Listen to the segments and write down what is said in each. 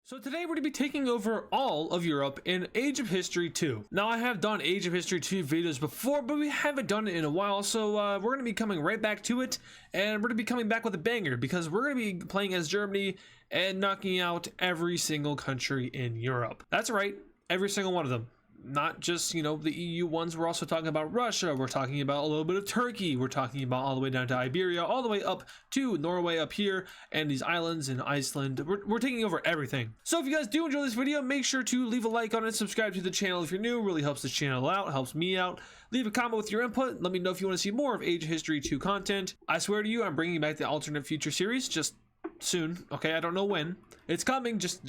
So today we're going to be taking over all of Europe in Age of History 2. Now I have done Age of History 2 videos before, but we haven't done it in a while, so we're going to be coming right back to it, and we're going to be coming back with a banger, because we're going to be playing as Germany and knocking out every single country in Europe. That's right, every single one of them. Not just, you know, the EU ones. We're also talking about Russia. We're talking about a little bit of Turkey. We're talking about all the way down to Iberia, all the way up to Norway up here, and these islands in Iceland. We're taking over everything. So if you guys do enjoy this video, make sure to leave a like on it, subscribe to the channel if you're new. It really helps the channel out, helps me out. Leave a comment with your input. Let me know if you want to see more of Age of History 2 content. I swear to you, I'm bringing back the alternate future series just soon. Okay, I don't know when. It's coming. Just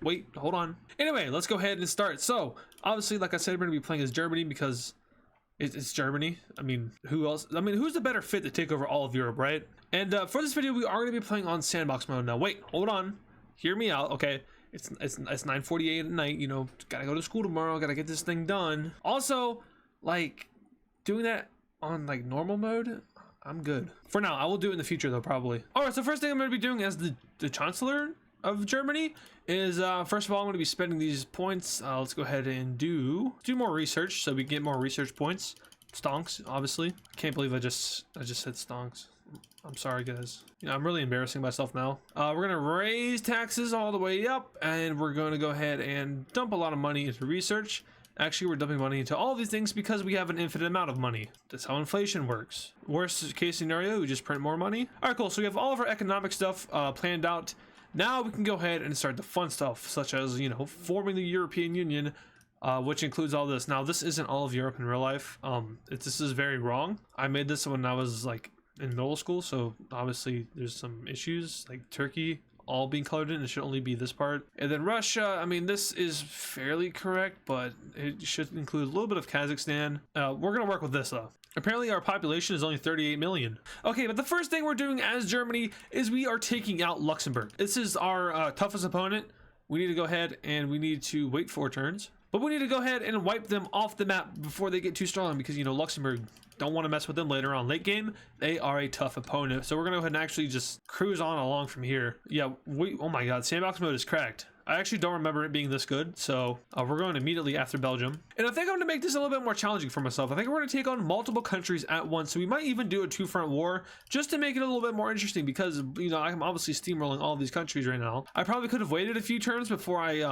wait, hold on. Anyway, let's go ahead and start. So obviously, like I said, we're gonna be playing as Germany because it's Germany. I mean, who else? I mean, who's the better fit to take over all of Europe, right? And for this video, we are gonna be playing on sandbox mode. Now wait, hold on, hear me out. Okay, it's 9:48 at night, you know, gotta go to school tomorrow, gotta get this thing done. Also, like, doing that on like normal mode, I'm good for now. I will do it in the future though, probably. All right, so first thing I'm going to be doing as the chancellor of Germany is first of all, I'm going to be spending these points. Let's go ahead and do more research so we get more research points. Stonks, obviously. Can't believe I just said stonks. I'm sorry, guys. You know, I'm really embarrassing myself now. We're going to raise taxes all the way up, and we're going to go ahead and dump a lot of money into research. Actually, we're dumping money into all of these things because we have an infinite amount of money. That's how inflation works. Worst case scenario, we just print more money. All right, cool. So we have all of our economic stuff planned out. Now we can go ahead and start the fun stuff, such as, you know, forming the European Union, which includes all this. Now, this isn't all of Europe in real life. This is very wrong. I made this when I was like in middle school, so obviously there's some issues, like Turkey all being colored in. It should only be this part. And then Russia, I mean, this is fairly correct, but it should include a little bit of Kazakhstan. We're gonna work with this though. Apparently our population is only 38 million. Okay, but the first thing we're doing as Germany is we are taking out Luxembourg. This is our toughest opponent. We need to go ahead and we need to wait 4 turns, but we need to go ahead and wipe them off the map before they get too strong, because, you know, Luxembourg, don't want to mess with them later on. Late game, they are a tough opponent. So we're going to go ahead and actually just cruise on along from here. Yeah, oh my god, sandbox mode is cracked. I actually don't remember it being this good, so we're going immediately after Belgium. And I think I'm going to make this a little bit more challenging for myself. I think we're going to take on multiple countries at once, so we might even do a 2-front war just to make it a little bit more interesting, because, you know, I'm obviously steamrolling all of these countries right now. I probably could have waited a few turns before I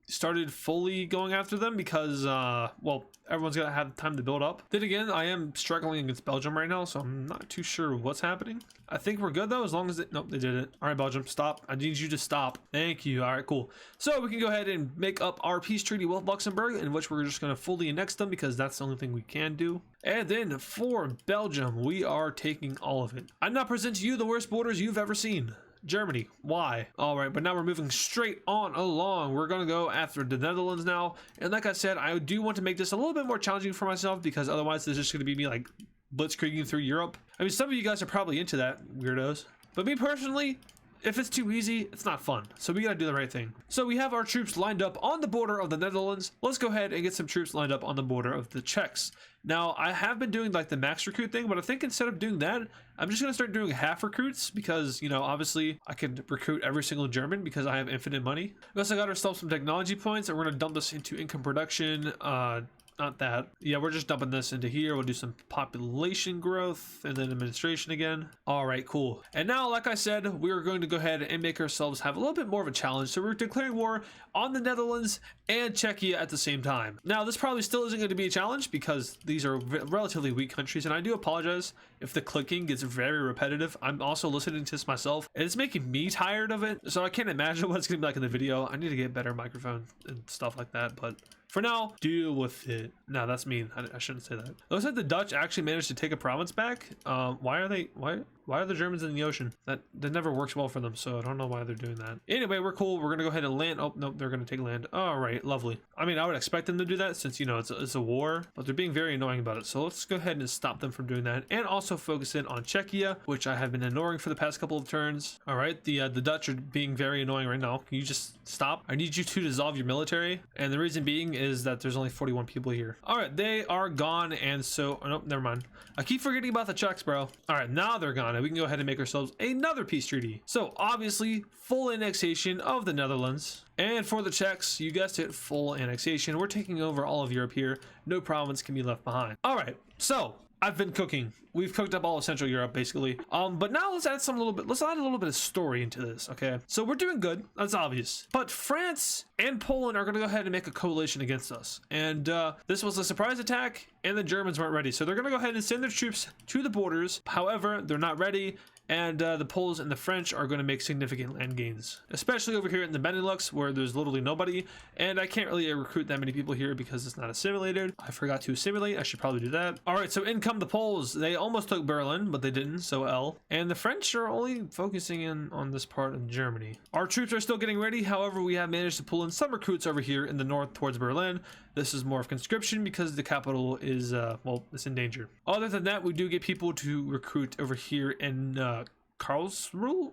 started fully going after them, because, well, everyone's going to have time to build up. Then again, I am struggling against Belgium right now, so I'm not too sure what's happening. I think we're good though, as long as nope, they did it. All right, Belgium, stop. I need you to stop. Thank you. All right, cool. So we can go ahead and make up our peace treaty with Luxembourg, in which we're just going to fully annex them, because that's the only thing we can do. And then for Belgium, we are taking all of it. I now present to you the worst borders you've ever seen. Germany. Why? All right, but now we're moving straight on along. We're going to go after the Netherlands now. And like I said, I do want to make this a little bit more challenging for myself, because otherwise this is just going to be me like blitzkrieging through Europe. I mean, some of you guys are probably into that, weirdos. But me personally, if it's too easy, it's not fun. So we gotta do the right thing. So we have our troops lined up on the border of the Netherlands. Let's go ahead and get some troops lined up on the border of the Czechs. Now, I have been doing like the max recruit thing, but I think instead of doing that, I'm just gonna start doing half recruits, because, you know, obviously I can recruit every single German because I have infinite money. We also got ourselves some technology points, and we're gonna dump this into income production. Not that. Yeah, we're just dumping this into here. We'll do some population growth and then administration again. All right, cool. And now, like I said, we're going to go ahead and make ourselves have a little bit more of a challenge. So we're declaring war on the Netherlands and Czechia at the same time. Now, this probably still isn't going to be a challenge, because these are relatively weak countries, and I do apologize if the clicking gets very repetitive. I'm also listening to this myself, and it's making me tired of it, so I can't imagine what it's going to be like in the video. I need to get a better microphone and stuff like that, but for now, deal with it. No, that's mean. I shouldn't say that. It looks like the Dutch actually managed to take a province back. Why are the Germans in the ocean? That never works well for them, so I don't know why they're doing that. Anyway, we're cool. We're gonna go ahead and land. Oh, nope, they're gonna take land. All right, lovely. I mean, I would expect them to do that since, you know, it's a war, but they're being very annoying about it. So let's go ahead and stop them from doing that, and also focus in on Czechia, which I have been ignoring for the past couple of turns. All right, the Dutch are being very annoying right now. Can you just stop? I need you to dissolve your military, and the reason being is that there's only 41 people here. All right, they are gone, and so, oh, no, never mind. I keep forgetting about the Czechs, bro. All right, now they're gone. on it, we can go ahead and make ourselves another peace treaty. So obviously full annexation of the Netherlands. And for the Czechs, you guessed it, full annexation. We're taking over all of Europe here. No province can be left behind. All right, so I've been cooking. We've cooked up all of Central Europe basically. But now let's add let's add a little bit of story into this, okay? So we're doing good, that's obvious. But France and Poland are gonna go ahead and make a coalition against us. And this was a surprise attack and the Germans weren't ready. So they're gonna go ahead and send their troops to the borders. However, they're not ready. And the Poles and the French are going to make significant land gains, especially over here in the Benelux where there's literally nobody. And I can't really recruit that many people here because it's not assimilated. I forgot to assimilate. I should probably do that. All right, so in come the Poles. They almost took Berlin, but they didn't, so L. And the French are only focusing in on this part of Germany. Our troops are still getting ready. However, we have managed to pull in some recruits over here in the north towards Berlin. This is more of conscription because the capital is, well, it's in danger. Other than that, we do get people to recruit over here in Karlsruhe?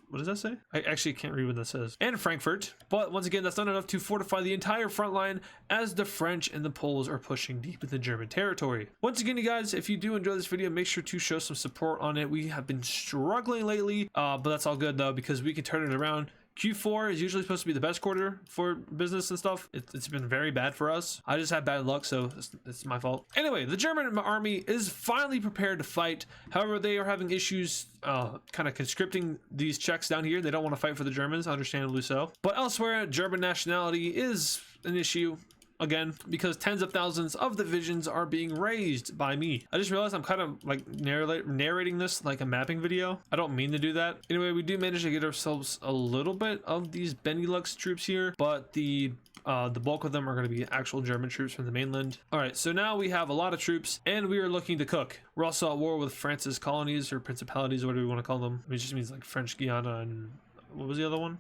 What does that say? I actually can't read what that says. And Frankfurt. But once again, that's not enough to fortify the entire front line as the French and the Poles are pushing deep into German territory. Once again, you guys, if you do enjoy this video, make sure to show some support on it. We have been struggling lately, but that's all good though because we can turn it around. Q4 is usually supposed to be the best quarter for business and stuff. It's been very bad for us. I just had bad luck, so it's my fault. Anyway, the German army is finally prepared to fight. However, they are having issues kind of conscripting these Czechs down here. They don't want to fight for the Germans, understandably so. But elsewhere, German nationality is an issue. Again, because tens of thousands of divisions are being raised by me. I just realized I'm kind of like narrating this like a mapping video. I don't mean to do that. Anyway, we do manage to get ourselves a little bit of these Benelux troops here, but the bulk of them are going to be actual German troops from the mainland. All right, so now we have a lot of troops and we are looking to cook. We're also at war with France's colonies or principalities, or whatever we want to call them. I mean, it just means like French Guiana and what was the other one?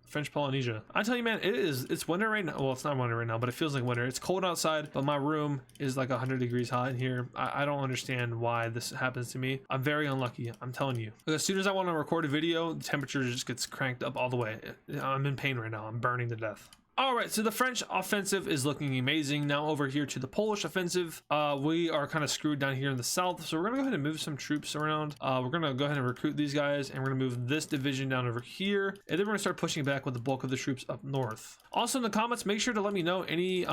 French Polynesia. I tell you, man, it's winter right now. Well, it's not winter right now, but it feels like winter. It's cold outside, but my room is like 100 degrees hot in here. I don't understand why this happens to me. I'm very unlucky, I'm telling you. As soon as I want to record a video, the temperature just gets cranked up all the way. I'm in pain right now. I'm burning to death. All right, so the French offensive is looking amazing. Now over here to the Polish offensive, we are kind of screwed down here in the south. So we're gonna go ahead and move some troops around. We're gonna go ahead and recruit these guys and we're gonna move this division down over here. And then we're gonna start pushing back with the bulk of the troops up north. Also in the comments, make sure to let me know any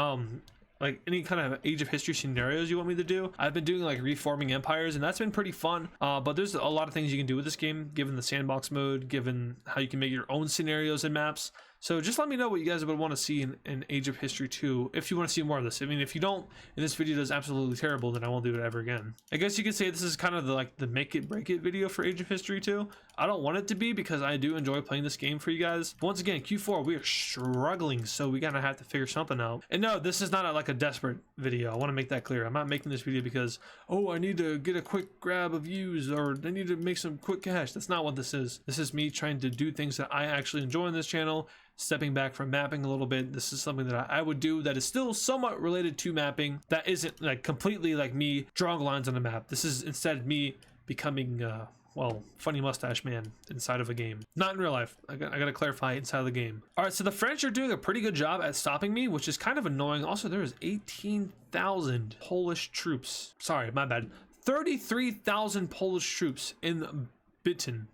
like any kind of age of history scenarios you want me to do. I've been doing like reforming empires and that's been pretty fun, but there's a lot of things you can do with this game given the sandbox mode, given how you can make your own scenarios and maps. So just let me know what you guys would want to see in Age of History 2 if you want to see more of this. I mean, if you don't and this video does absolutely terrible, then I won't do it ever again. I guess you could say this is kind of the make it break it video for Age of History 2. I don't want it to be because I do enjoy playing this game for you guys. But once again, Q4, we are struggling, so we gotta have to figure something out. And no, this is not like a desperate video. I want to make that clear. I'm not making this video because, oh, I need to get a quick grab of views or I need to make some quick cash. That's not what this is. This is me trying to do things that I actually enjoy on this channel. Stepping back from mapping a little bit. This is something that I would do that is still somewhat related to mapping, that isn't like completely like me drawing lines on a map. This is instead me becoming well, funny mustache man inside of a game, not in real life. I gotta clarify, inside of the game. All right, so the French are doing a pretty good job at stopping me, which is kind of annoying. Also, there is 18,000 Polish troops, sorry, my bad, 33,000 Polish troops in Bitom.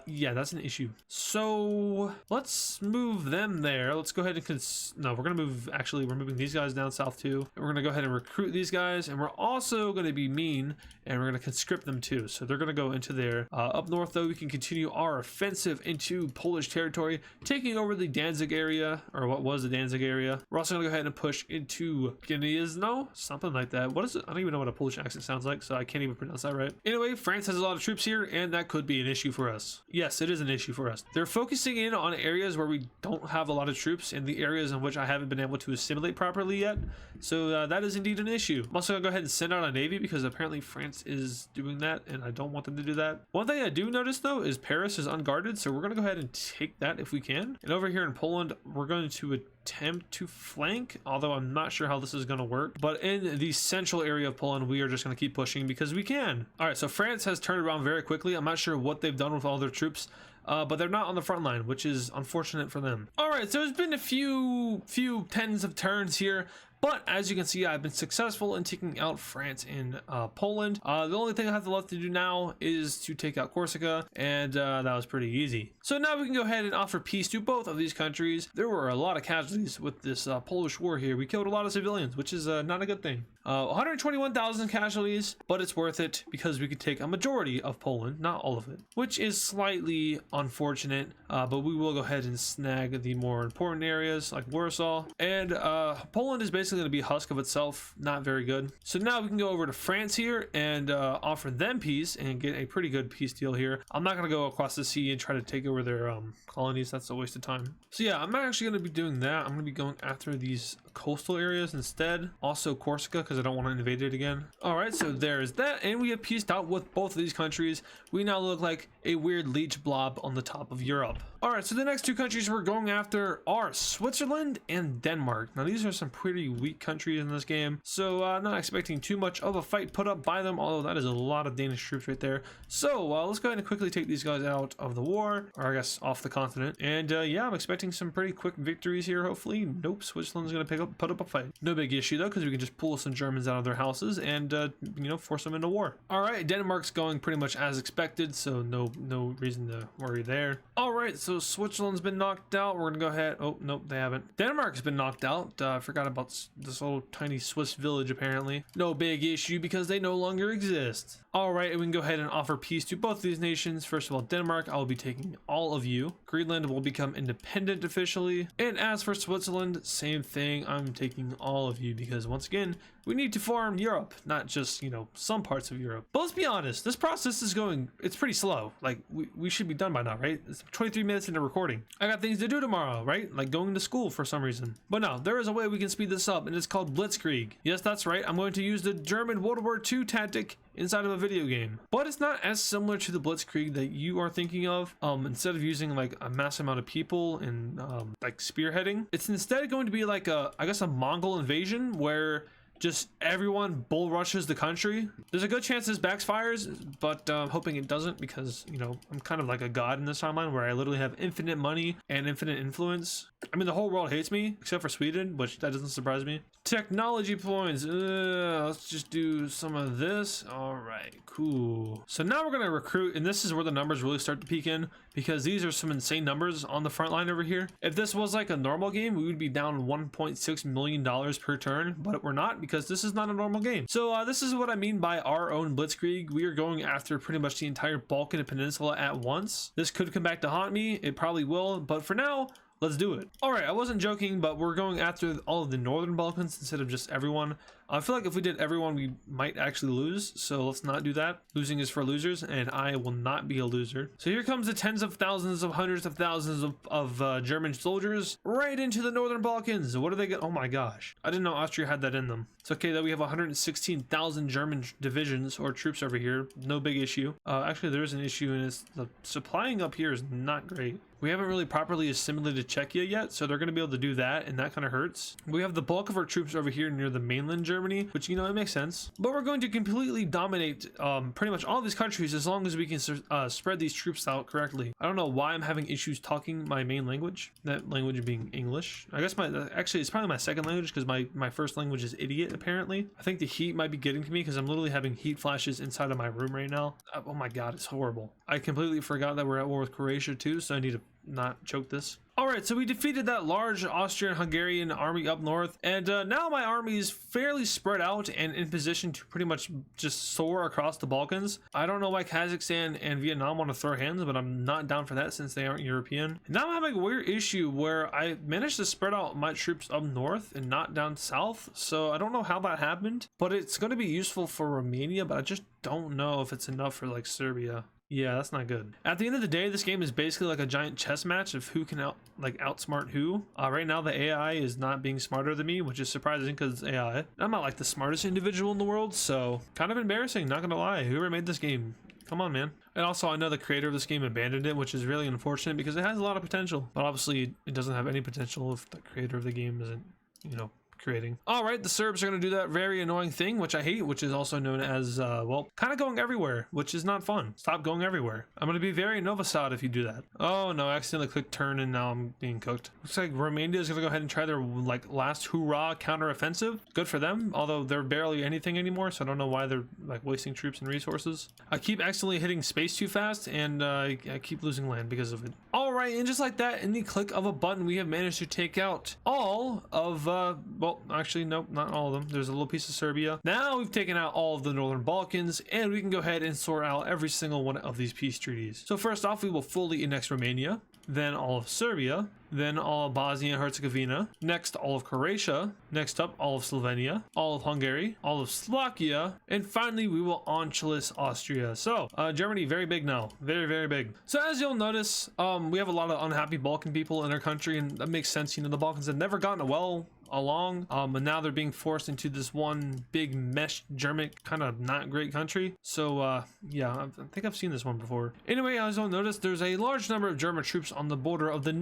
Yeah, that's an issue. So let's move them there. Let's go ahead and no, we're gonna move, actually we're moving these guys down south too, and we're gonna go ahead and recruit these guys, and we're also gonna be mean and we're gonna conscript them too, so they're gonna go into there. Up north though, we can continue our offensive into Polish territory, taking over the Danzig area, or what was the Danzig area. We're also gonna go ahead and push into Gniezno, something like that. What is it? I don't even know what a Polish accent sounds like, so I can't even pronounce that right. Anyway, France has a lot of troops here and that could be an issue for us. Yes, it is an issue for us. They're focusing in on areas where we don't have a lot of troops and the areas in which I haven't been able to assimilate properly yet. So that is indeed an issue. I'm also gonna go ahead and send out a navy because apparently France is doing that and I don't want them to do that. One thing I do notice though is Paris is unguarded, so we're gonna go ahead and take that if we can. And over here in Poland, we're going to attempt to flank, although I'm not sure how this is going to work. But in the central area of Poland, we are just going to keep pushing because we can. All right, so France has turned around very quickly. I'm not sure what they've done with all their troops, but they're not on the front line, which is unfortunate for them. All right, so there's been a few tens of turns here, But as you can see, I've been successful in taking out France and Poland. The only thing I have left to do now is to take out Corsica, and that was pretty easy. So now we can go ahead and offer peace to both of these countries. There were a lot of casualties with this Polish war here. We killed a lot of civilians, which is not a good thing. 121,000 casualties, but it's worth it because we could take a majority of Poland, not all of it, which is slightly unfortunate, but we will go ahead and snag the more important areas like Warsaw. And Poland is basically going to be a husk of itself, not very good. So now we can go over to France here and offer them peace and get a pretty good peace deal here. I'm not going to go across the sea and try to take over their colonies. That's a waste of time. So yeah, I'm not actually going to be doing that. I'm going to be going after these coastal areas instead. Also Corsica, because I don't want to invade it again. All right, so there's that, and we have peaced out with both of these countries. We now look like a weird leech blob on the top of Europe. All right, so the next two countries we're going after are Switzerland and Denmark. Now these are some pretty weak countries in this game, so not expecting too much of a fight put up by them, although that is a lot of Danish troops right there. So let's go ahead and quickly take these guys out of the war, or I guess off the continent. And yeah, I'm expecting some pretty quick victories here, hopefully. Nope, Switzerland's gonna put up a fight. No big issue though, because we can just pull some Germans out of their houses and you know, force them into war. All right, Denmark's going pretty much as expected, so no reason to worry there. All right, so Switzerland's been knocked out. We're gonna go ahead. Oh nope, they haven't. Denmark's been knocked out. I forgot about this little tiny Swiss village. Apparently no big issue because they no longer exist. All right, and we can go ahead and offer peace to both of these nations. First of all, Denmark, I will be taking all of you. Greenland will become independent officially, and as for Switzerland, same thing. I'm taking all of you because once again, we need to farm Europe, not just, you know, some parts of Europe. But let's be honest, this process is going, it's pretty slow. Like we should be done by now, right? It's 23 minutes into recording. I got things to do tomorrow, right? Like going to school for some reason. But no, there is a way we can speed this up, and it's called Blitzkrieg. Yes, that's right. I'm going to use the German World War II tactic inside of a video game, but it's not as similar to the Blitzkrieg that you are thinking of. Instead of using like a mass amount of people and like spearheading, it's instead going to be like I guess a Mongol invasion where just everyone bull rushes the country. There's a good chance this backfires, but I'm hoping it doesn't, because, you know, I'm kind of like a god in this timeline where I literally have infinite money and infinite influence. I mean, the whole world hates me except for Sweden, which that doesn't surprise me. Technology points. Let's just do some of this. All right, cool. So now we're gonna recruit, and this is where the numbers really start to peak in, because these are some insane numbers on the front line over here. If this was like a normal game, we would be down $1.6 million per turn, but we're not, because this is not a normal game. So this is what I mean by our own Blitzkrieg. We are going after pretty much the entire Balkan Peninsula at once. This could come back to haunt me. It probably will, but for now, let's do it. All right, I wasn't joking, but we're going after all of the northern Balkans instead of just everyone. I feel like if we did everyone, we might actually lose, so let's not do that. Losing is for losers, and I will not be a loser. So here comes the tens of thousands of hundreds of thousands of German soldiers right into the northern Balkans. What do they get? Oh my gosh, I didn't know Austria had that in them. It's okay that we have 116,000 German divisions or troops over here. No big issue. Actually, there is an issue, and it's the supplying up here is not great. We haven't really properly assimilated Czechia yet, so they're going to be able to do that, and that kind of hurts. We have the bulk of our troops over here near the mainland Germany, which, you know, it makes sense. But we're going to completely dominate pretty much all these countries as long as we can spread these troops out correctly. I don't know why I'm having issues talking my main language, that language being English. I guess actually it's probably my second language, because my first language is idiot apparently. I think the heat might be getting to me because I'm literally having heat flashes inside of my room right now. Oh my god, it's horrible. I completely forgot that we're at war with Croatia too, so I need to not choke this. All right, so we defeated that large Austrian-Hungarian army up north, and now my army is fairly spread out and in position to pretty much just soar across the Balkans. I don't know why Kazakhstan and Vietnam want to throw hands, but I'm not down for that since they aren't European. And now I'm having a weird issue where I managed to spread out my troops up north and not down south, so I don't know how that happened, but it's going to be useful for Romania, but I just don't know if it's enough for like Serbia. Yeah, that's not good. At the end of the day, this game is basically like a giant chess match of who can outsmart who. Right now, the AI is not being smarter than me, which is surprising because it's AI. I'm not like the smartest individual in the world, so kind of embarrassing, not gonna lie. Whoever made this game, come on, man. And also, I know the creator of this game abandoned it, which is really unfortunate because it has a lot of potential. But obviously, it doesn't have any potential if the creator of the game isn't, you know, creating. All right, the Serbs are going to do that very annoying thing, which I hate, which is also known as, well, kind of going everywhere, which is not fun. Stop going everywhere. I'm going to be very Novosad if you do that. Oh no, I accidentally clicked turn and now I'm being cooked. Looks like Romania is going to go ahead and try their like last hoorah counteroffensive. Good for them, although they're barely anything anymore, so I don't know why they're like wasting troops and resources. I keep accidentally hitting space too fast and I keep losing land because of it. All right, and just like that, in the click of a button, we have managed to take out all of, well, actually, nope, not all of them. There's a little piece of Serbia. Now we've taken out all of the Northern Balkans, and we can go ahead and sort out every single one of these peace treaties. So first off, we will fully annex Romania, then all of Serbia, then all of Bosnia and Herzegovina, next all of Croatia, next up all of Slovenia, all of Hungary, all of Slovakia, and finally we will Anschluss Austria. So Germany, very big now, very, very big. So as you'll notice, we have a lot of unhappy Balkan people in our country, and that makes sense. You know, the Balkans have never gotten well along, and now they're being forced into this one big mesh German kind of not great country. So yeah, I think I've seen this one before. Anyway, as you'll notice, there's a large number of German troops on the border of the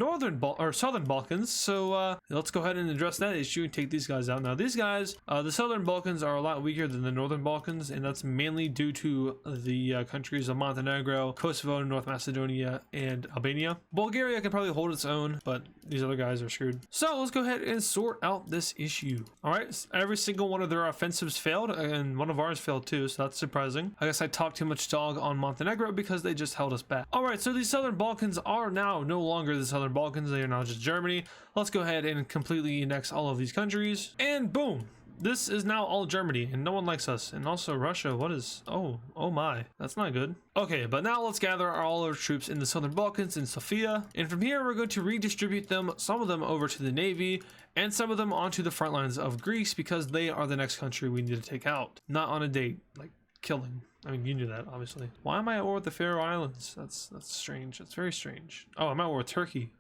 southern Balkans. So let's go ahead and address that issue and take these guys out. Now these guys, the southern Balkans are a lot weaker than the northern Balkans, and that's mainly due to the countries of Montenegro, Kosovo, North Macedonia, and Albania. Bulgaria can probably hold its own, but these other guys are screwed. So let's go ahead and sort out this issue. All right, every single one of their offensives failed, and one of ours failed too, so that's surprising. I guess I talked too much dog on Montenegro because they just held us back. All right, so these southern Balkans are now no longer the southern Balkans. They are now just Germany. Let's go ahead and completely annex all of these countries, and boom, this is now all Germany, and no one likes us. And also Russia, what is, oh my, that's not good. Okay, but now let's gather all our troops in the southern Balkans in Sofia, and from here we're going to redistribute them, some of them over to the Navy, and some of them onto the front lines of Greece, because they are the next country we need to take out. Not on a date, like killing. I mean, you knew that, obviously. Why am I at war with the Faroe Islands? That's strange. That's very strange. Oh, I'm at war with Turkey.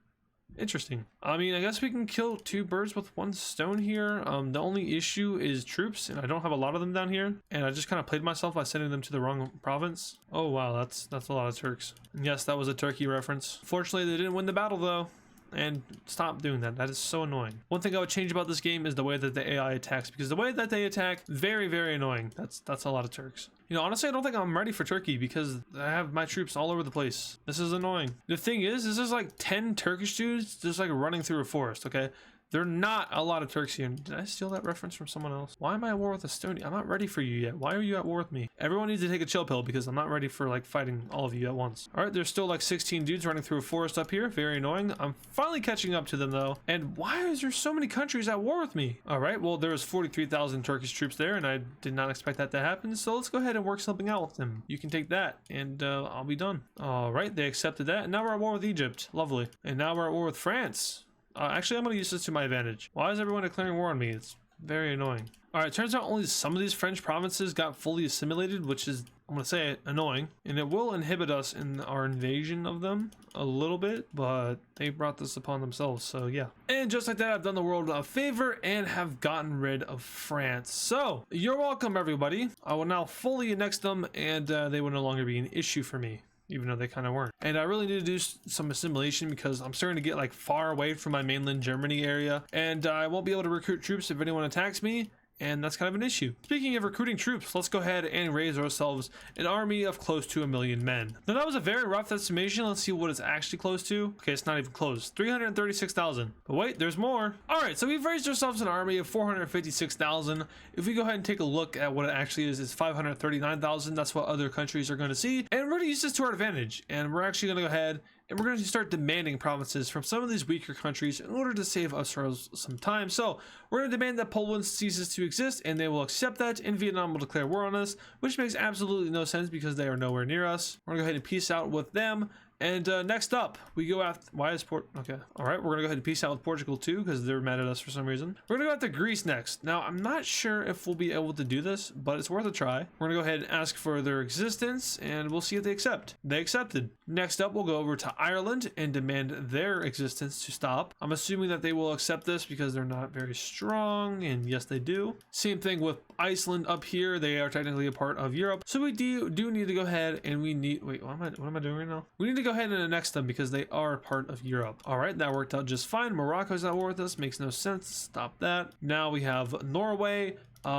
Interesting. I mean, I guess we can kill two birds with one stone here. The only issue is troops, and I don't have a lot of them down here, and I just kind of played myself by sending them to the wrong province. Oh wow, that's a lot of Turks. And yes, that was a Turkey reference. Fortunately, they didn't win the battle though. And stop doing that. That is so annoying. One thing I would change about this game is the way that the AI attacks, because the way that they attack, very, very annoying. That's a lot of Turks. You know, honestly, I don't think I'm ready for Turkey because I have my troops all over the place. This is annoying. The thing is, this is like 10 Turkish dudes just like running through a forest, okay? There are not a lot of Turks here. Did I steal that reference from someone else? Why am I at war with Estonia? I'm not ready for you yet. Why are you at war with me? Everyone needs to take a chill pill because I'm not ready for like fighting all of you at once. All right, there's still like 16 dudes running through a forest up here. Very annoying. I'm finally catching up to them though. And why is there so many countries at war with me? All right, well, there's 43,000 Turkish troops there and I did not expect that to happen. So let's go ahead and work something out with them. You can take that and I'll be done. All right, they accepted that. And now we're at war with Egypt. Lovely. And now we're at war with France. Actually, I'm going to use this to my advantage. Why is everyone declaring war on me? It's very annoying. All right, turns out only some of these French provinces got fully assimilated, which is, I'm going to say it, annoying. And it will inhibit us in our invasion of them a little bit, but they brought this upon themselves, so yeah. And just like that, I've done the world a favor and have gotten rid of France. So, you're welcome, everybody. I will now fully annex them, and they will no longer be an issue for me, even though they kind of weren't. And I really need to do some assimilation because I'm starting to get like far away from my mainland Germany area, and I won't be able to recruit troops if anyone attacks me, and that's kind of an issue. Speaking of recruiting troops, let's go ahead and raise ourselves an army of close to 1 million men. Now that was a very rough estimation. Let's see what it's actually close to. Okay, it's not even close. 336,000. But wait, there's more. All right, so we've raised ourselves an army of 456,000. If we go ahead and take a look at what it actually is, it's 539,000. That's what other countries are going to see. And we're going to use this to our advantage. And we're actually going to go ahead and we're going to start demanding provinces from some of these weaker countries in order to save us some time. So we're going to demand that Poland ceases to exist, and they will accept that, and Vietnam will declare war on us, which makes absolutely no sense because they are nowhere near us. We're going to go ahead and peace out with them. And next up, we go after, why is okay. All right, we're gonna go ahead and peace out with Portugal too, because they're mad at us for some reason. We're gonna go after Greece next. Now, I'm not sure if we'll be able to do this, but it's worth a try. We're gonna go ahead and ask for their existence, and we'll see if they accept. They accepted. Next up, we'll go over to Ireland and demand their existence to stop. I'm assuming that they will accept this because they're not very strong, and yes, they do. Same thing with Iceland up here. They are technically a part of Europe, so we do need to go ahead and we need, wait, what am I doing right now? We need to go ahead and annex them because they are part of Europe. All right, that worked out just fine. Morocco's at war with us, makes no sense. Stop that. Now we have Norway.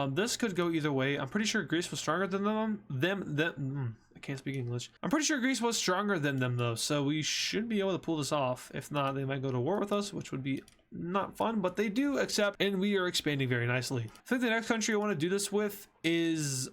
This could go either way. I'm pretty sure Greece was stronger than them. I can't speak English. I'm pretty sure Greece was stronger than them though, so we should be able to pull this off. If not, they might go to war with us, which would be not fun, but they do accept, and we are expanding very nicely. I think the next country I want to do this with is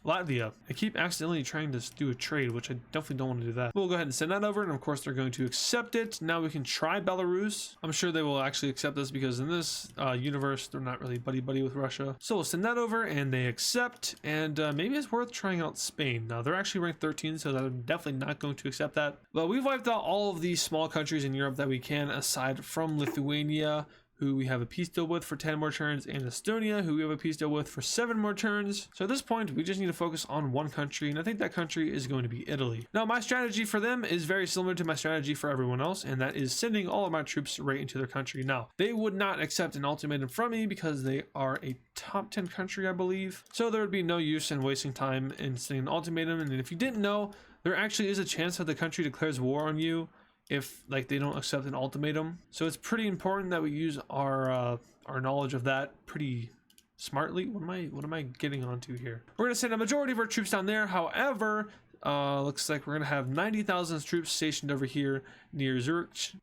Latvia. I keep accidentally trying to do a trade, which I definitely don't want to do that. We'll go ahead and send that over, and of course they're going to accept it. Now we can try Belarus. I'm sure they will actually accept this because in this universe they're not really buddy-buddy with Russia. So we'll send that over and they accept, and maybe it's worth trying out Spain. Now they're actually ranked 13, so they're definitely not going to accept that. But we've wiped out all of these small countries in Europe that we can, aside from Lithuania, who we have a peace deal with for 10 more turns, and Estonia, who we have a peace deal with for 7 more turns. So at this point, we just need to focus on one country, and I think that country is going to be Italy. Now, my strategy for them is very similar to my strategy for everyone else, and that is sending all of my troops right into their country. Now, they would not accept an ultimatum from me because they are a top 10 country, I believe. So there would be no use in wasting time in sending an ultimatum, and if you didn't know, there actually is a chance that the country declares war on you if like they don't accept an ultimatum. So it's pretty important that we use our knowledge of that pretty smartly. What am I getting onto here? We're gonna send a majority of our troops down there. However, looks like we're gonna have 90,000 troops stationed over here near Zurich.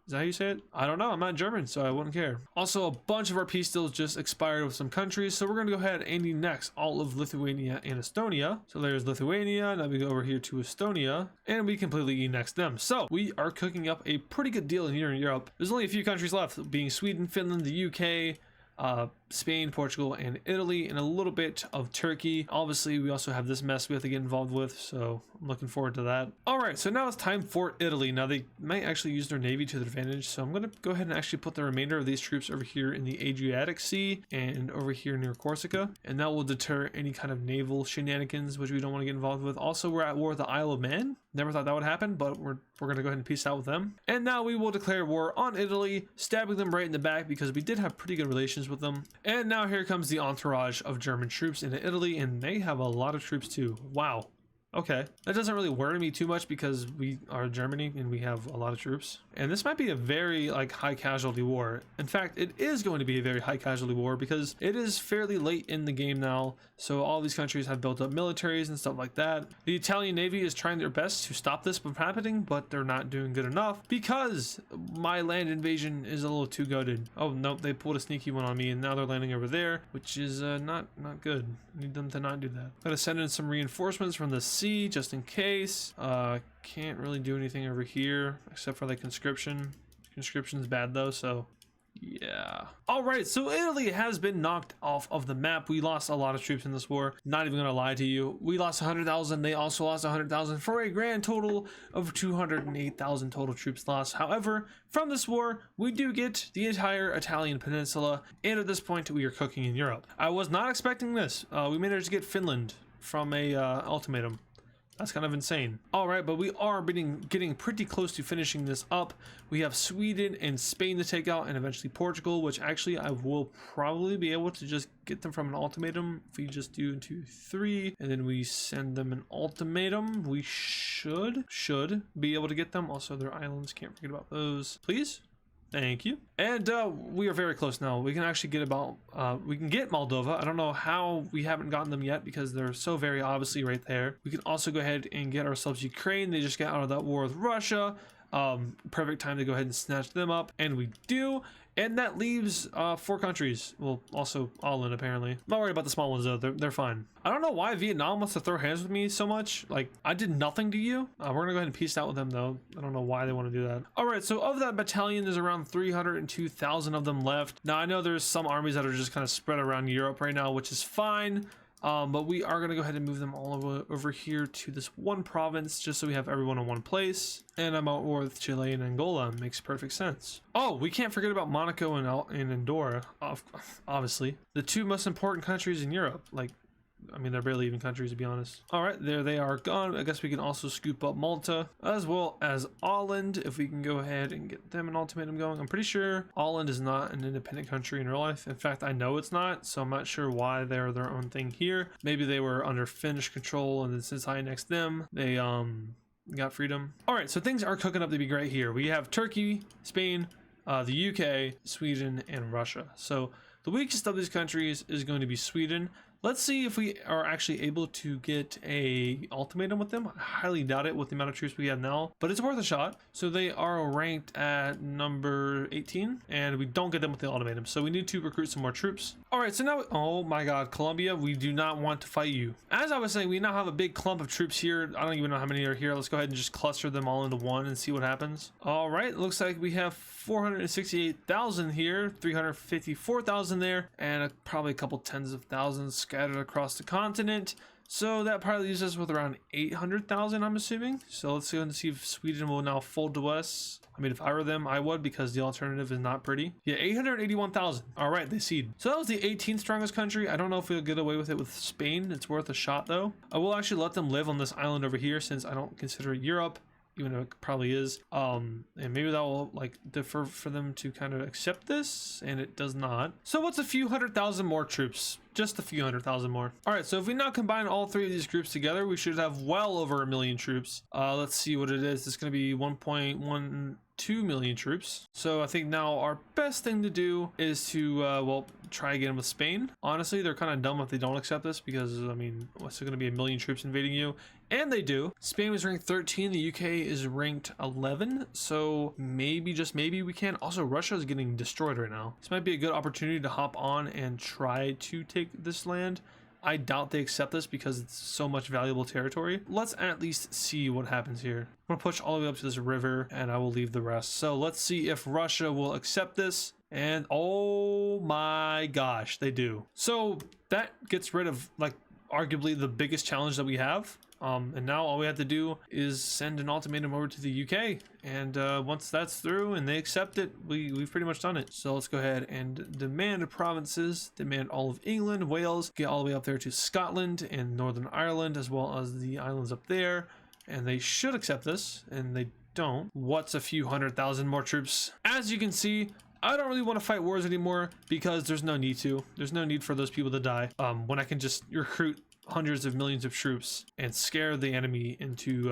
Is that how you say it? I don't know. I'm not German, so I wouldn't care. Also, a bunch of our peace deals just expired with some countries, so we're going to go ahead and annex all of Lithuania and Estonia. So there's Lithuania. Now we go over here to Estonia, and we completely annex them. So we are cooking up a pretty good deal here in Europe. There's only a few countries left, being Sweden, Finland, the UK, Spain, Portugal, and Italy, and a little bit of Turkey. Obviously, we also have this mess we have to get involved with, so I'm looking forward to that. All right, so now it's time for Italy. Now, they might actually use their navy to their advantage, so I'm going to go ahead and actually put the remainder of these troops over here in the Adriatic Sea and over here near Corsica, and that will deter any kind of naval shenanigans, which we don't want to get involved with. Also, we're at war with the Isle of Man. Never thought that would happen, but we're going to go ahead and peace out with them. And now we will declare war on Italy, stabbing them right in the back because we did have pretty good relations with them. And now here comes the entourage of German troops into Italy, and they have a lot of troops too. Wow. Okay, that doesn't really worry me too much because we are Germany and we have a lot of troops. And this might be a very high casualty war. In fact, it is going to be a very high casualty war because it is fairly late in the game now. So all these countries have built up militaries and stuff like that. The Italian Navy is trying their best to stop this from happening, but they're not doing good enough because my land invasion is a little too goated. Oh nope, they pulled a sneaky one on me and now they're landing over there, which is not good. I need them to not do that. Gotta send in some reinforcements from the sea just in case. Can't really do anything over here except for like conscription. Conscription's bad though, so yeah. All right, so Italy has been knocked off of the map. We lost a lot of troops in this war. Not even gonna lie to you. We lost 100,000. They also lost 100,000 for a grand total of 208,000 total troops lost. However, from this war, we do get the entire Italian peninsula, and at this point, we are cooking in Europe. I was not expecting this. We managed to get Finland from a ultimatum. That's kind of insane. All right, but we are getting pretty close to finishing this up. We have Sweden and Spain to take out, and eventually Portugal, which actually I will probably be able to just get them from an ultimatum. If we just do 2, 3, and then we send them an ultimatum, we should be able to get them. Also, their islands, can't forget about those. Please? Thank you. And we are very close now. We can actually get we can get Moldova. I don't know how we haven't gotten them yet because they're so very obviously right there. We can also go ahead and get ourselves Ukraine. They just got out of that war with Russia. Perfect time to go ahead and snatch them up, and we do. And that leaves 4 countries. Well, also Ireland apparently. I'm not worried about the small ones though. They're fine. I don't know why Vietnam wants to throw hands with me so much. Like, I did nothing to you. We're gonna go ahead and peace out with them though. I don't know why they want to do that. All right, so of that battalion, there's around 302,000 of them left. Now I know there's some armies that are just kind of spread around Europe right now, which is fine. But we are going to go ahead and move them all over here to this one province just so we have everyone in one place. And I'm at war with Chile and Angola. Makes perfect sense. Oh, we can't forget about Monaco and Andorra, obviously. The 2 most important countries in Europe. Like, I mean, they're barely even countries, to be honest. All right, there they are gone. I guess we can also scoop up Malta as well as Holland, if we can go ahead and get them an ultimatum going. I'm pretty sure Holland is not an independent country in real life. In fact, I know it's not, so I'm not sure why they're their own thing here. Maybe they were under Finnish control, and then since I annexed them, they got freedom. All right, so things are cooking up to be great here. We have Turkey, Spain, the UK, Sweden, and Russia. So the weakest of these countries is going to be Sweden. Let's see if we are actually able to get a ultimatum with them. I highly doubt it with the amount of troops we have now, but it's worth a shot. So they are ranked at number 18, and we don't get them with the ultimatum. So we need to recruit some more troops. All right, so now, oh my God, Colombia, we do not want to fight you. As I was saying, we now have a big clump of troops here. I don't even know how many are here. Let's go ahead and just cluster them all into one and see what happens. All right, looks like we have 468,000 here, 354,000 there, and probably a couple tens of thousands scattered across the continent. So that probably leaves us with around 800,000, I'm assuming. So let's go and see if Sweden will now fold to us. I mean, if I were them, I would, because the alternative is not pretty. Yeah, 881,000. All right, they cede. So that was the 18th strongest country. I don't know if we'll get away with it with Spain. It's worth a shot, though. I will actually let them live on this island over here, since I don't consider it Europe, even though it probably is. And maybe that will like defer for them to kind of accept this, and it does not. So what's a few 100,000 more troops? Just a few 100,000 more. All right, so if we now combine all three of these groups together, we should have well over 1 million troops. Let's see what it is. It's going to be 1.12 million troops. So I think now our best thing to do is to well, try again with Spain. Honestly, they're kind of dumb if they don't accept this, because I mean, what's going to be 1 million troops invading you? And they do. Spain was ranked 13, the UK is ranked 11, so maybe, just maybe, we can. Also, Russia is getting destroyed right now. This might be a good opportunity to hop on and try to take this land. I doubt they accept this because it's so much valuable territory. Let's at least see what happens here. I'm gonna push all the way up to this river, and I will leave the rest. So let's see if Russia will accept this. And oh my gosh, they do. So that gets rid of, like, arguably the biggest challenge that we have. And now all we have to do is send an ultimatum over to the UK, and once that's through and they accept it, we've pretty much done it. So let's go ahead and demand provinces, demand all of England, Wales, get all the way up there to Scotland and Northern Ireland, as well as the islands up there, and they should accept this, and they don't. What's a few 100,000 more troops? As you can see, I don't really want to fight wars anymore, because there's no need to. There's no need for those people to die when I can just recruit hundreds of millions of troops and scare the enemy into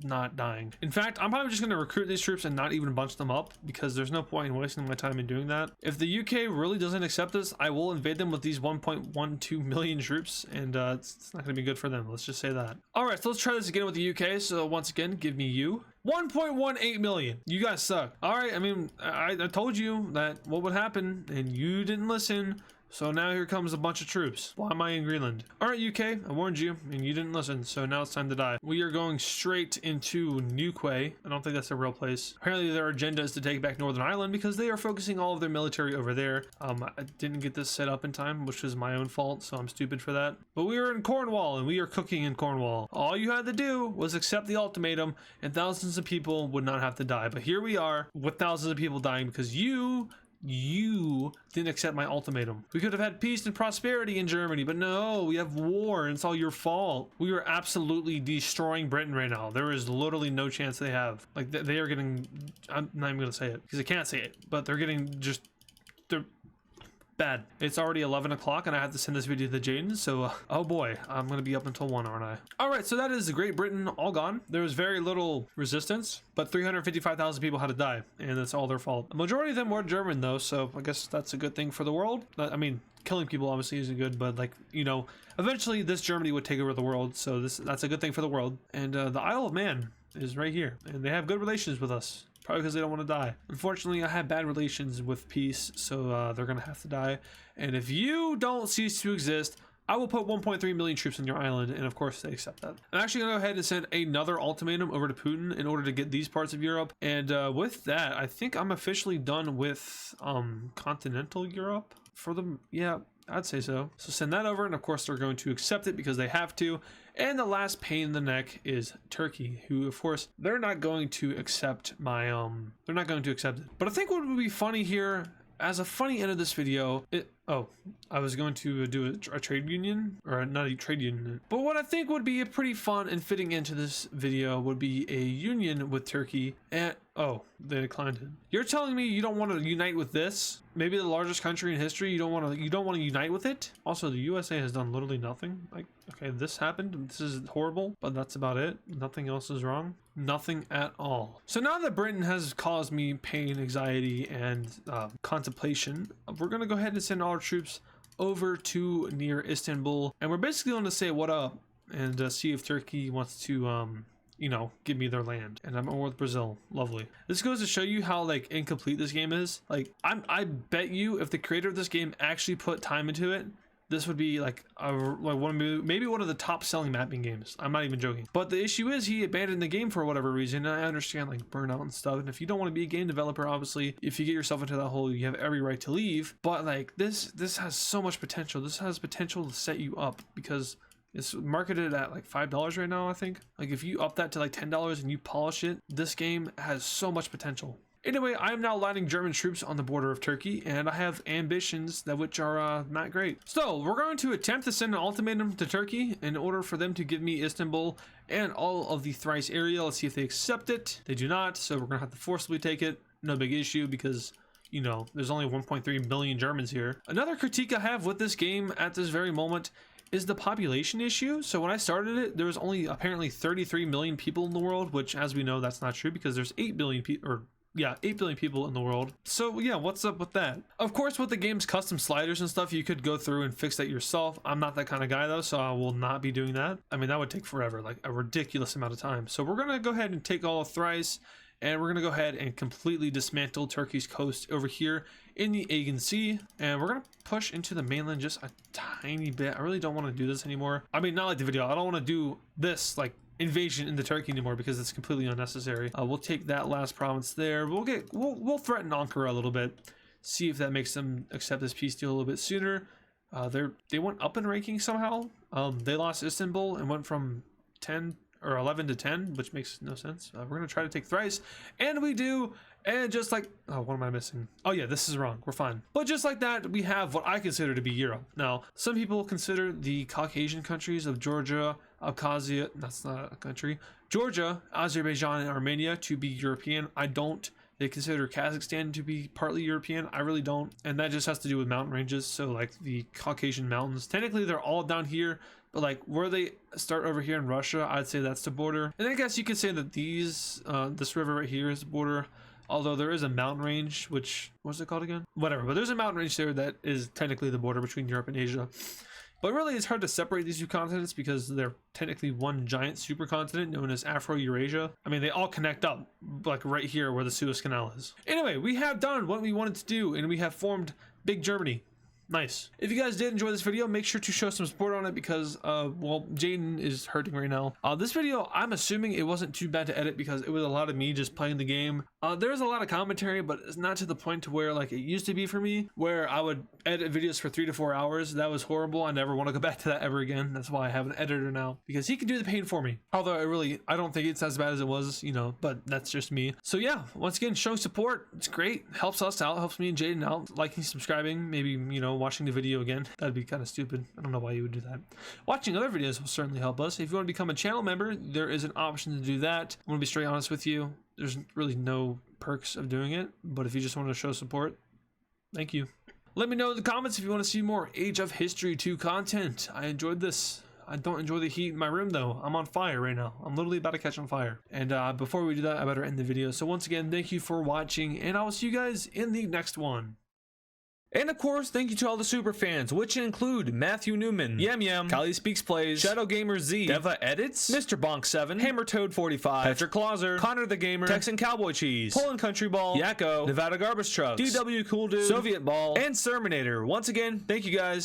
not dying. In fact, I'm probably just going to recruit these troops and not even bunch them up, because there's no point in wasting my time in doing that. If the UK really doesn't accept this, I will invade them with these 1.12 million troops, and it's not going to be good for them. Let's just say that. All right, so let's try this again with the UK. So once again, give me you. 1.18 million. You guys suck. All right, I mean, I told you that what would happen, and you didn't listen. So now here comes a bunch of troops. Why am I in Greenland? All right, UK, I warned you, and you didn't listen, so now it's time to die. We are going straight into Newquay. I don't think that's a real place. Apparently their agenda is to take back Northern Ireland, because they are focusing all of their military over there. I didn't get this set up in time, which was my own fault, so I'm stupid for that. But we are in Cornwall, and we are cooking in Cornwall. All you had to do was accept the ultimatum, and thousands of people would not have to die. But here we are with thousands of people dying because you didn't accept my ultimatum. We could have had peace and prosperity in Germany, but no, we have war, and it's all your fault. We are absolutely destroying Britain right now. There is literally no chance they have. Like, they are getting, I'm not even gonna say it because I can't say it, but they're getting just, they're bad. It's already 11 o'clock and I have to send this video to Jaden, so oh boy, I'm gonna be up until 1, aren't I? All right, so that is Great Britain all gone. There was very little resistance, but 355,000 people had to die, and that's all their fault. A majority of them were German though, so I guess that's a good thing for the world. I mean, killing people obviously isn't good, but, like, you know, eventually this Germany would take over the world, so that's a good thing for the world. And the Isle of Man is right here, and they have good relations with us. Probably because they don't want to die. Unfortunately, I have bad relations with peace, so they're gonna have to die. And if you don't cease to exist, I will put 1.3 million troops on your island, and of course they accept that. I'm actually gonna go ahead and send another ultimatum over to Putin in order to get these parts of Europe. And with that, I think I'm officially done with continental Europe for them. Yeah, I'd say so. So send that over, and of course they're going to accept it because they have to. And the last pain in the neck is Turkey, who, of course, they're not going to accept my they're not going to accept it. But I think what would be funny here, as a funny end of this video, Oh, I was going to do a trade union, or not a trade union, but what I think would be a pretty fun and fitting into this video would be a union with Turkey. And oh, they declined it. You're telling me you don't want to unite with this? Maybe the largest country in history. You don't want to unite with it. Also, the USA has done literally nothing. Like, okay, this happened. This is horrible, but that's about it. Nothing else is wrong. Nothing at all. So now that Britain has caused me pain, anxiety, and contemplation, we're gonna go ahead and send all our troops over to near Istanbul, and we're basically going to say what up and see if Turkey wants to you know, give me their land. And I'm over with Brazil. Lovely. This goes to show you how like incomplete this game is. Like I bet you if the creator of this game actually put time into it, this would be like maybe one of the top selling mapping games. I'm not even joking. But the issue is he abandoned the game for whatever reason. And I understand like burnout and stuff. And if you don't want to be a game developer, obviously, if you get yourself into that hole, you have every right to leave. But like this has so much potential. This has potential to set you up because it's marketed at like $5 right now, I think. Like if you up that to like $10 and you polish it, this game has so much potential. Anyway, I am now landing German troops on the border of Turkey, and I have ambitions that which are not great. So we're going to attempt to send an ultimatum to Turkey in order for them to give me Istanbul and all of the Thrice area. Let's see if they accept it. They do not, so we're gonna have to forcibly take it. No big issue because, you know, there's only 1.3 million Germans here. Another critique I have with this game at this very moment is the population issue. So when I started it, there was only apparently 33 million people in the world, which as we know, that's not true because there's 8 billion people, or yeah, 8 billion people in the world. So yeah, what's up with that? Of course, with the game's custom sliders and stuff, you could go through and fix that yourself. I'm not that kind of guy though, so I will not be doing that. I mean, that would take forever, like a ridiculous amount of time. So we're gonna go ahead and take all of Thrice, and we're gonna go ahead and completely dismantle Turkey's coast over here in the Aegean Sea, and we're gonna push into the mainland just a tiny bit. I really don't want to do this anymore. I mean, not like the video. I don't want to do this like invasion into Turkey anymore because it's completely unnecessary. We'll take that last province there. We'll threaten Ankara a little bit, see if that makes them accept this peace deal a little bit sooner. They went up in ranking somehow. They lost Istanbul and went from 10 or 11 to 10, which makes no sense. We're gonna try to take Thrice, and we do. And just like, oh, what am I missing? Oh yeah, this is wrong. We're fine. But just like that, we have what I consider to be Europe. Now, some people consider the Caucasian countries of Georgia, Abkhazia, that's not a country, Georgia, Azerbaijan, and Armenia to be European. I don't. They consider Kazakhstan to be partly European. I really don't. And that just has to do with mountain ranges. So like the Caucasian mountains, technically they're all down here, but like where they start over here in Russia, I'd say that's the border. And I guess you could say that these, this river right here is the border. Although there is a mountain range, which, what's it called again? Whatever, but there's a mountain range there that is technically the border between Europe and Asia. But really, it's hard to separate these two continents because they're technically one giant supercontinent known as Afro-Eurasia. I mean, they all connect up, like right here where the Suez Canal is. Anyway, we have done what we wanted to do, and we have formed Big Germany. Nice. If you guys did enjoy this video, make sure to show some support on it because, well, Jaden is hurting right now. This video, I'm assuming it wasn't too bad to edit because it was a lot of me just playing the game. There's a lot of commentary, but it's not to the point to where like it used to be for me, where I would edit videos for 3 to 4 hours. That was horrible. I never want to go back to that ever again. That's why I have an editor now, because he can do the pain for me. Although I don't think it's as bad as it was, you know, but that's just me. So yeah, once again, showing support, it's great. Helps us out, helps me and Jaden out. Liking, subscribing, maybe, you know, watching the video again. That'd be kind of stupid. I don't know why you would do that. Watching other videos will certainly help us. If you want to become a channel member, there is an option to do that. I'm going to be straight honest with you. There's really no perks of doing it, but if you just want to show support, thank you. Let me know in the comments if you want to see more Age of History 2 content. I enjoyed this. I don't enjoy the heat in my room though. I'm on fire right now. I'm literally about to catch on fire. And before we do that, I better end the video. So once again, thank you for watching, and I will see you guys in the next one. And of course, thank you to all the super fans, which include Matthew Newman, Yam, Kylie Speaks Plays, Shadow Gamer Z, Deva Edits, Mr. Bonk 7, Hammer Toad 45, Patrick Clauser, Connor the Gamer, Texan Cowboy Cheese, Poland Country Ball, Yakko, Nevada Garbage Trucks, DW Cool Dude, Soviet Ball, and Serminator. Once again, thank you guys.